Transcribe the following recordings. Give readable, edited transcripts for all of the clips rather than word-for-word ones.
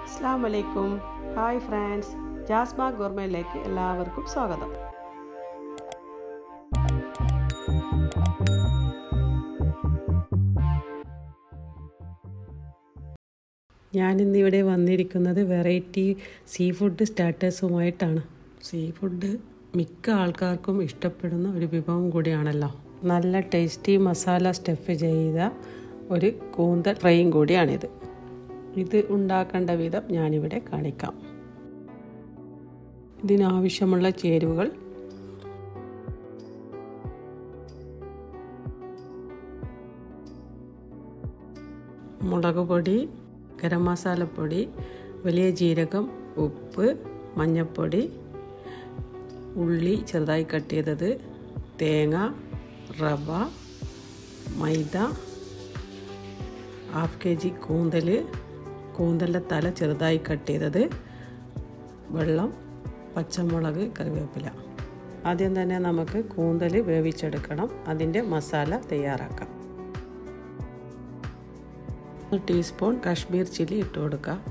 അസ്സലാമു അലൈക്കും. Hi friends, ജാസ്മ ഗോർമയിലേക്ക് എല്ലാവർക്കും സ്വാഗതം. ഞാനിന്നിവിടെ വന്നിരിക്കുന്നത് വെറൈറ്റി സീ ഫുഡ് സ്റ്റാർട്ടേഴ്സുമായിട്ടാണ്. സീ ഫുഡ് മിക്ക ആൾക്കാർക്കും ഇഷ്ടപ്പെടുന്ന ഒരു വിഭവം കൂടിയാണല്ലോ. നല്ല ടേസ്റ്റി മസാല സ്റ്റഫ് ചെയ്ത ഒരു കൂന്തൽ ഫ്രൈയും കൂടിയാണിത്. ഇത് ഉണ്ടാക്കേണ്ട വിധം ഞാനിവിടെ കാണിക്കാം. ഇതിനാവശ്യമുള്ള ചേരുവകൾ: മുളക് പൊടി, ഗരം മസാലപ്പൊടി, വലിയ ജീരകം, ഉപ്പ്, മഞ്ഞൾപ്പൊടി, ഉള്ളി ചെറുതായി കട്ട് ചെയ്തത്, തേങ്ങ, റവ, മൈദ, 1/2 kg കൂന്തലിൻ്റെ തല ചെറുതായി കട്ട് ചെയ്തത്, വെള്ളം, പച്ചമുളക്, കറിവേപ്പില. ആദ്യം തന്നെ നമുക്ക് കൂന്തൽ വേവിച്ചെടുക്കണം. അതിൻ്റെ മസാല തയ്യാറാക്കാം. 1 ടീസ്പൂൺ കാശ്മീർ ചില്ലി ഇട്ട് കൊടുക്കാം.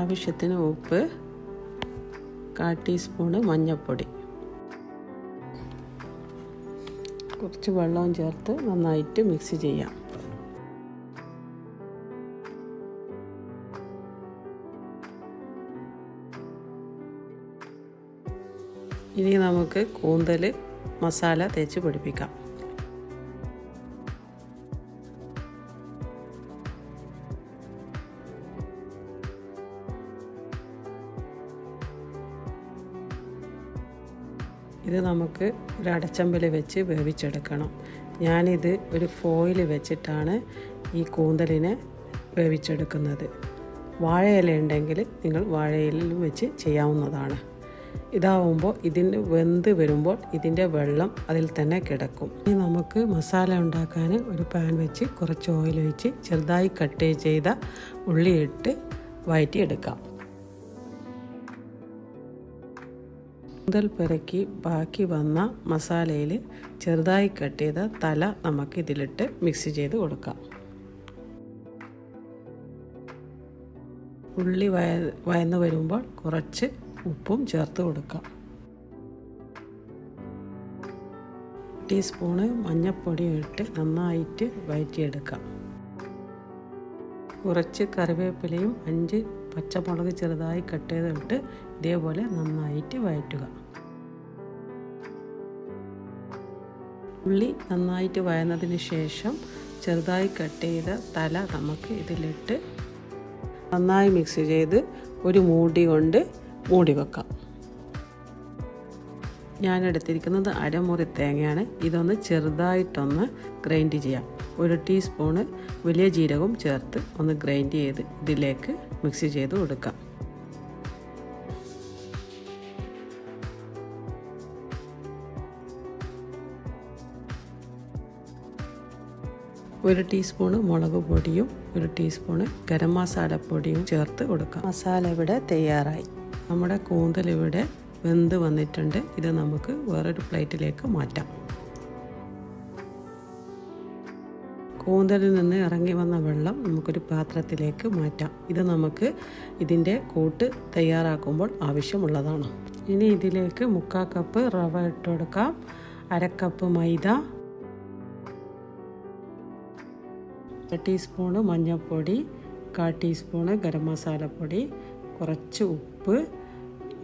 ആവശ്യത്തിന് ഉപ്പ്, 1/4 ടീസ്പൂണ് മഞ്ഞൾപ്പൊടി, കുറച്ച് വെള്ളവും ചേർത്ത് നന്നായിട്ട് മിക്സ് ചെയ്യാം. ഇനി നമുക്ക് കൂന്തൽ മസാല തേച്ച് പിടിപ്പിക്കാം. ഇത് നമുക്ക് ഒരു അടച്ചമ്പിൽ വെച്ച് വേവിച്ചെടുക്കണം. ഞാനിത് ഒരു ഫോയിൽ വെച്ചിട്ടാണ് ഈ കൂന്തലിനെ വേവിച്ചെടുക്കുന്നത്. വാഴയില ഉണ്ടെങ്കിൽ നിങ്ങൾ വാഴയിലും വെച്ച് ചെയ്യാവുന്നതാണ്. ഇതാവുമ്പോൾ ഇതിന് വെന്ത് വരുമ്പോൾ ഇതിൻ്റെ വെള്ളം അതിൽ തന്നെ കിടക്കും. ഇനി നമുക്ക് മസാല ഉണ്ടാക്കാൻ ഒരു പാൻ വെച്ച് കുറച്ച് ഓയിൽ ഒഴിച്ച് ചെറുതായി കട്ട് ചെയ്ത ഉള്ളി ഇട്ട് വഴറ്റിയെടുക്കാം. കൂന്തൽ പിറക്കി ബാക്കി വന്ന മസാലയിൽ ചെറുതായി കട്ട് ചെയ്ത തല നമുക്ക് ഇതിലിട്ട് മിക്സ് ചെയ്ത് കൊടുക്കാം. ഉള്ളി വയന്ന് വരുമ്പോൾ കുറച്ച് ഉപ്പും ചേർത്ത് കൊടുക്കാം. 1 ടീസ്പൂണ് മഞ്ഞൾപ്പൊടിയും ഇട്ട് നന്നായിട്ട് വഴറ്റിയെടുക്കാം. കുറച്ച് കറിവേപ്പിലയും 5 പച്ചമുളക് ചെറുതായി കട്ട് ചെയ്തിട്ട് ഇതേപോലെ നന്നായിട്ട് വഴറ്റുക. ഉള്ളി നന്നായിട്ട് വഴന്നതിന് ശേഷം ചെറുതായി കട്ട് ചെയ്ത തല നമുക്ക് ഇതിലിട്ട് നന്നായി മിക്സ് ചെയ്ത് ഒരു മൂടി കൊണ്ട് മൂടി വെക്കാം. ഞാൻ എടുത്തിരിക്കുന്നത് അരമുറി തേങ്ങയാണ്. ഇതൊന്ന് ചെറുതായിട്ടൊന്ന് ഗ്രൈൻഡ് ചെയ്യാം. 1 ടീസ്പൂണ് വലിയ ജീരകവും ചേർത്ത് ഒന്ന് ഗ്രൈൻഡ് ചെയ്ത് ഇതിലേക്ക് മിക്സ് ചെയ്ത് കൊടുക്കാം. ഒരു ടീസ്പൂണ് മുളക് പൊടിയും 1 ടീസ്പൂണ് ഗരം മസാലപ്പൊടിയും ചേർത്ത് കൊടുക്കാം. മസാല ഇവിടെ തയ്യാറായി. നമ്മുടെ കൂന്തൽ ഇവിടെ വെന്ത് വന്നിട്ടുണ്ട്. ഇത് നമുക്ക് വേറൊരു പ്ലേറ്റിലേക്ക് മാറ്റാം. കൂന്തലിൽ നിന്ന് ഇറങ്ങി വന്ന വെള്ളം നമുക്കൊരു പാത്രത്തിലേക്ക് മാറ്റാം. ഇത് നമുക്ക് ഇതിൻ്റെ കൂട്ട് തയ്യാറാക്കുമ്പോൾ ആവശ്യമുള്ളതാണ്. ഇനി ഇതിലേക്ക് 1/4 കപ്പ് റവ ഇട്ട് കൊടുക്കാം. 1/2 കപ്പ് മൈദ, 1 ടീസ്പൂണ് മഞ്ഞൾപ്പൊടി, 1/4 ടീസ്പൂണ് ഗരം മസാലപ്പൊടി, കുറച്ച് ഉപ്പ്,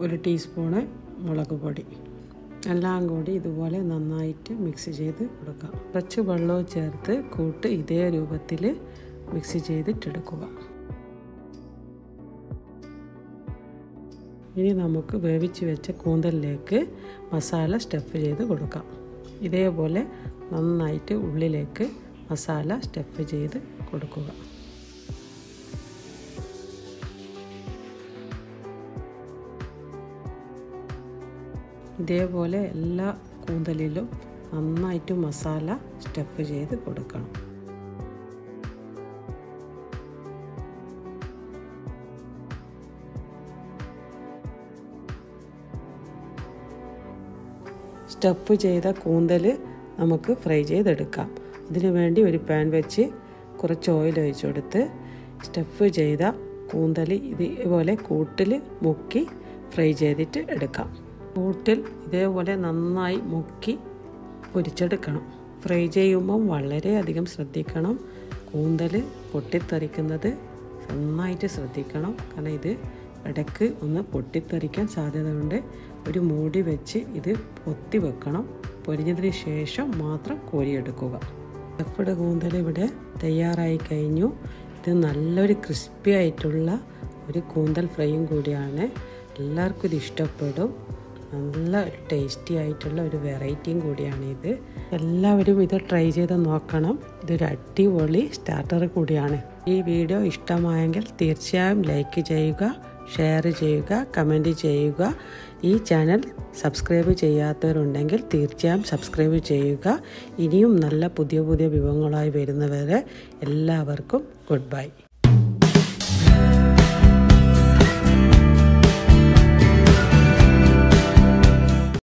1 ടീസ്പൂണ് മുളക് പൊടി. എല്ലാം കൂടി ഇതുപോലെ നന്നായിട്ട് മിക്സ് ചെയ്ത് കൊടുക്കാം. കുറച്ച് വെള്ളവും ചേർത്ത് കൂട്ട് ഇതേ രൂപത്തിൽ മിക്സ് ചെയ്തിട്ടെടുക്കുക. ഇനി നമുക്ക് വേവിച്ച് വെച്ച കൂന്തലിലേക്ക് മസാല സ്റ്റഫ് ചെയ്ത് കൊടുക്കാം. ഇതേപോലെ നന്നായിട്ട് ഉള്ളിലേക്ക് മസാല സ്റ്റഫ് ചെയ്ത് കൊടുക്കുക. ഇതേപോലെ എല്ലാ കൂന്തലിലും നന്നായിട്ട് മസാല സ്റ്റഫ് ചെയ്ത് കൊടുക്കണം. സ്റ്റഫ് ചെയ്ത കൂന്തൽ നമുക്ക് ഫ്രൈ ചെയ്തെടുക്കാം. അതിനു വേണ്ടി ഒരു പാൻ വെച്ച് കുറച്ച് ഓയിൽ ഒഴിച്ച് കൊടുത്ത് സ്റ്റഫ് ചെയ്ത കൂന്തൽ ഇതേപോലെ കൂട്ടിൽ മുക്കി ഫ്രൈ ചെയ്തിട്ട് എടുക്കാം. കൂട്ടിൽ ഇതേപോലെ നന്നായി മുക്കി പൊരിച്ചെടുക്കണം. ഫ്രൈ ചെയ്യുമ്പം വളരെയധികം ശ്രദ്ധിക്കണം. കൂന്തൽ പൊട്ടിത്തെറിക്കുന്നത് നന്നായിട്ട് ശ്രദ്ധിക്കണം. കാരണം ഇത് ഇടയ്ക്ക് ഒന്ന് പൊട്ടിത്തെറിക്കാൻ സാധ്യതയുണ്ട്. ഒരു മൂടി വെച്ച് ഇത് പൊത്തി വെക്കണം. പൊരിഞ്ഞതിന് ശേഷം മാത്രം കോരിയെടുക്കുക. സ്റ്റഫ്ഡ് കൂന്തൽ ഇവിടെ തയ്യാറായി കഴിഞ്ഞു. ഇത് നല്ലൊരു ക്രിസ്പി ആയിട്ടുള്ള ഒരു കൂന്തൽ ഫ്രൈയും കൂടിയാണ്. എല്ലാവർക്കും ഇത് ഇഷ്ടപ്പെടും. നല്ല ടേസ്റ്റി ആയിട്ടുള്ള ഒരു വെറൈറ്റിയും കൂടിയാണിത്. എല്ലാവരും ഇത് ട്രൈ ചെയ്ത് നോക്കണം. ഇതൊരു അടിപൊളി സ്റ്റാർട്ടർ കൂടിയാണ്. ഈ വീഡിയോ ഇഷ്ടമായെങ്കിൽ തീർച്ചയായും ലൈക്ക് ചെയ്യുക, ഷെയർ ചെയ്യുക, കമൻറ്റ് ചെയ്യുക. ഈ ചാനൽ സബ്സ്ക്രൈബ് ചെയ്യാത്തവരുണ്ടെങ്കിൽ തീർച്ചയായും സബ്സ്ക്രൈബ് ചെയ്യുക. ഇനിയും നല്ല പുതിയ പുതിയ വിഭവങ്ങളായി വരുന്നവരെ എല്ലാവർക്കും ഗുഡ് ബൈ.